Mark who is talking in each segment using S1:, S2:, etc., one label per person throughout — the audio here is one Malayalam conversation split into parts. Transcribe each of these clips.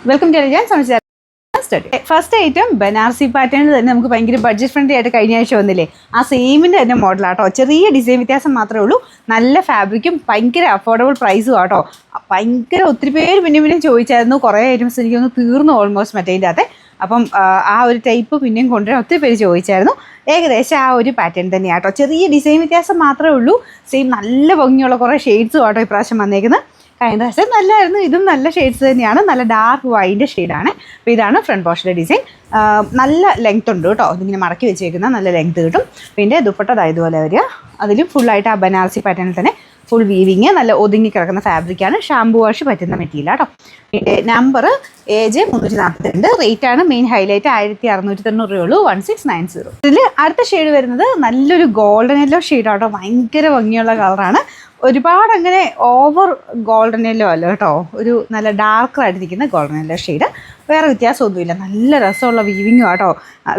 S1: വെൽക്കം ടു ഞാൻ ഫസ്റ്റ് ഐറ്റം ബനാറസി പാറ്റേണിൽ തന്നെ നമുക്ക് ഭയങ്കര ബഡ്ജറ്റ് ഫ്രണ്ട്ലി ആയിട്ട് കഴിഞ്ഞ ആഴ്ച വന്നില്ലേ, ആ സെയിമിൻ്റെ തന്നെ മോഡലാട്ടോ. ചെറിയ ഡിസൈൻ വ്യത്യാസം മാത്രമേ ഉള്ളൂ. നല്ല ഫാബ്രിക്കും ഭയങ്കര അഫോർഡബിൾ പ്രൈസും ആട്ടോ. ഭയങ്കര ഒത്തിരി പേര് പിന്നെ ചോദിച്ചായിരുന്നു. കുറേ ഐറ്റംസ് എനിക്കൊന്ന് തീർന്നു ഓൾമോസ്റ്റ് മറ്റേതിൻ്റെ അകത്തെ. അപ്പം ആ ഒരു ടൈപ്പ് പിന്നെയും കൊണ്ടുവരാൻ ഒത്തിരി പേര് ചോദിച്ചായിരുന്നു. ഏകദേശം ആ ഒരു പാറ്റേൺ തന്നെയാട്ടോ. ചെറിയ ഡിസൈൻ വ്യത്യാസം മാത്രമേ ഉള്ളൂ. സെയിം നല്ല ഭംഗിയുള്ള കുറേ ഷെയ്ഡ്സും ആട്ടോ ഇപ്രാവശ്യം വന്നേക്കുന്നത്. കഴിഞ്ഞ പ്രാവശ്യം നല്ലതായിരുന്നു. ഇതും നല്ല ഷെയ്ഡ്സ് തന്നെയാണ്. നല്ല ഡാർക്ക് വൈൻ്റെ ഷെയ്ഡാണ്. അപ്പോൾ ഇതാണ് ഫ്രണ്ട് പോർഷൻ്റെ ഡിസൈൻ. നല്ല ലെങ്ത് ഉണ്ട് കേട്ടോ. ഇതിങ്ങനെ മടക്കി വെച്ചേക്കുന്ന നല്ല ലെങ്ത് കിട്ടും. പിന്നെ ദുപ്പട്ട ഇതുപോലെ വരിക. അതിലും ഫുള്ളായിട്ട് ആ ബനാറസി പാറ്റേണിൽ തന്നെ ഫുൾ വീവിങ്, നല്ല ഒതുങ്ങി കിടക്കുന്ന ഫാബ്രിക്കാണ്. ഷാമ്പു വാഷ് പറ്റുന്ന മെറ്റീരിയൽ കേട്ടോ. പിന്നെ നമ്പർ AJ 342. റേറ്റാണ് മെയിൻ ഹൈലൈറ്റ്. 1690 രൂപയുള്ളൂ. 1690. ഇതിൽ അടുത്ത ഷെയ്ഡ് വരുന്നത് നല്ലൊരു ഗോൾഡൻ യെല്ലോ ഷെയ്ഡാട്ടോ. ഭയങ്കര ഭംഗിയുള്ള കളറാണ്. ഒരുപാട് അങ്ങനെ ഓവർ ഗോൾഡൻ യെല്ലോ അല്ല കേട്ടോ. ഒരു നല്ല ഡാർക്കറായിട്ടിരിക്കുന്ന ഗോൾഡൻ യെല്ലോ ഷെയ്ഡ്. വേറെ വ്യത്യാസമൊന്നുമില്ല. നല്ല രസമുള്ള വീവിങ്ങും കേട്ടോ.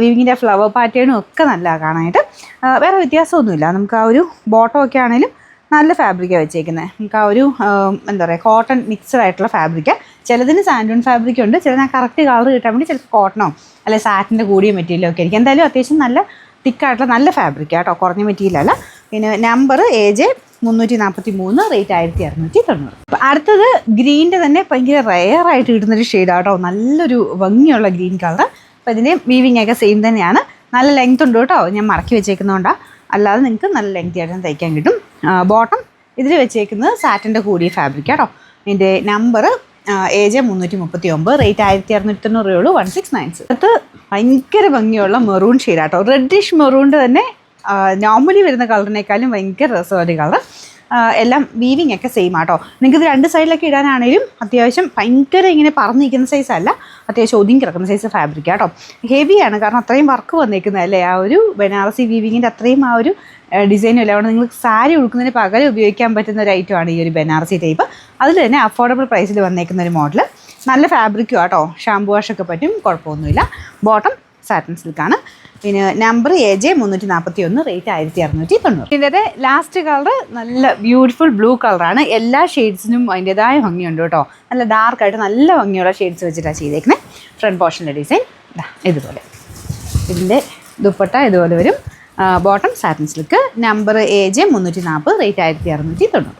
S1: വീവിങ്ങിൻ്റെ ഫ്ലവർ പാറ്റേണും ഒക്കെ നല്ല കാണാനായിട്ട്. വേറെ വ്യത്യാസമൊന്നുമില്ല. നമുക്ക് ആ ഒരു ബോട്ടം ഒക്കെ ആണെങ്കിലും നല്ല ഫാബ്രിക്കാണ് വെച്ചേക്കുന്നത്. നമുക്ക് ആ ഒരു എന്താ പറയുക, കോട്ടൺ മിക്സഡ് ആയിട്ടുള്ള ഫാബ്രിക്ക്. ചിലതിന് സാൻഡൂൺ ഫാബ്രിക് ഉണ്ട്. ചിലതിന് ആ കറക്റ്റ് കളർ കിട്ടാൻ വേണ്ടി ചിലപ്പോൾ കോട്ടണോ അല്ലെ സാറ്റിൻ്റെ കൂടിയ മെറ്റീരിയലോ ഒക്കെ ആയിരിക്കും. എന്തായാലും അത്യാവശ്യം നല്ല തിക്കായിട്ടുള്ള നല്ല ഫാബ്രിക് കേട്ടോ. കുറഞ്ഞ മെറ്റീരിയലല്ല. പിന്നെ നമ്പർ AJ 343. റേറ്റ് 1690. അപ്പം അടുത്തത് ഗ്രീൻ്റെ തന്നെ ഭയങ്കര റെയറായിട്ട് കിട്ടുന്നൊരു ഷെയ്ഡാട്ടോ. നല്ലൊരു ഭംഗിയുള്ള ഗ്രീൻ കളർ. അപ്പോൾ ഇതിൻ്റെ വീവിങ് ഒക്കെ സെയിം തന്നെയാണ്. നല്ല ലെങ്ത് ഉണ്ട് കേട്ടോ. ഞാൻ മടക്കി വെച്ചേക്കുന്നതുകൊണ്ടാണ്. അല്ലാതെ നിങ്ങൾക്ക് നല്ല ലെങ്തി ആയിട്ട് തയ്ക്കാൻ കിട്ടും. ബോട്ടം ഇതിൽ വെച്ചേക്കുന്നത് സാറ്റിൻ്റെ കൂടിയ ഫാബ്രിക് കേട്ടോ. ഇതിൻ്റെ നമ്പർ AJ 339. റേറ്റ് 1690 രൂപയുള്ളൂ. 1690. അടുത്ത് ഭയങ്കര ഭംഗിയുള്ള മെറൂൺ ഷെയ്ഡാട്ടോ. റെഡിഷ് മെറൂണിൻ്റെ തന്നെ നോർമലി വരുന്ന കളറിനേക്കാളും ഭയങ്കര രസമുള്ള കളർ. എല്ലാം വീവിങ് ഒക്കെ സെയിം ആട്ടോ. നിങ്ങൾക്കിത് രണ്ട് സൈഡിലൊക്കെ ഇടാനാണെങ്കിലും അത്യാവശ്യം ഭയങ്കര ഇങ്ങനെ പറന്ന് നിൽക്കുന്ന സൈസല്ല, അത്യാവശ്യം ഒതുങ്ങി കിടക്കുന്ന സൈസ് ഫാബ്രിക് കേട്ടോ. ഹെവിയാണ്, കാരണം അത്രയും വർക്ക് വന്നേക്കുന്നതല്ലേ. ആ ഒരു ബനാറസി വീവിങ്ങിൻ്റെ അത്രയും ആ ഒരു ഡിസൈനും അല്ല. അതുകൊണ്ട് നിങ്ങൾക്ക് സാരി ഉടുക്കുന്നതിന് പകരം ഉപയോഗിക്കാൻ പറ്റുന്ന ഒരു ഐറ്റമാണ് ഈ ഒരു ബനാറസി ടൈപ്പ്. അതിൽ തന്നെ അഫോർഡബിൾ പ്രൈസിൽ വന്നേക്കുന്ന ഒരു മോഡൽ. നല്ല ഫാബ്രിക്കും ആട്ടോ. ഷാമ്പു വാഷൊക്കെ പറ്റും, കുഴപ്പമൊന്നുമില്ല. ബോട്ടം സാറ്റൻ സിൽക്കാണ്. പിന്നെ നമ്പർ AJ 341. റേറ്റ് 1690. ഇതിൻ്റെ ലാസ്റ്റ് കളർ നല്ല ബ്യൂട്ടിഫുൾ ബ്ലൂ കളറാണ്. എല്ലാ ഷെയ്ഡ്സിനും അതിൻ്റെതായ ഭംഗിയുണ്ട് കേട്ടോ. നല്ല ഡാർക്കായിട്ട് നല്ല ഭംഗിയുള്ള ഷെയ്ഡ്സ് വെച്ചിട്ടാണ് ചെയ്തേക്കുന്നത്. ഫ്രണ്ട് പോർഷൻ്റെ ഡിസൈൻ ഇതുപോലെ. ഇതിൻ്റെ ദുപ്പട്ട ഇതുപോലെ വരും. Bottom satin silk. Number AJ 340. Rate 1690.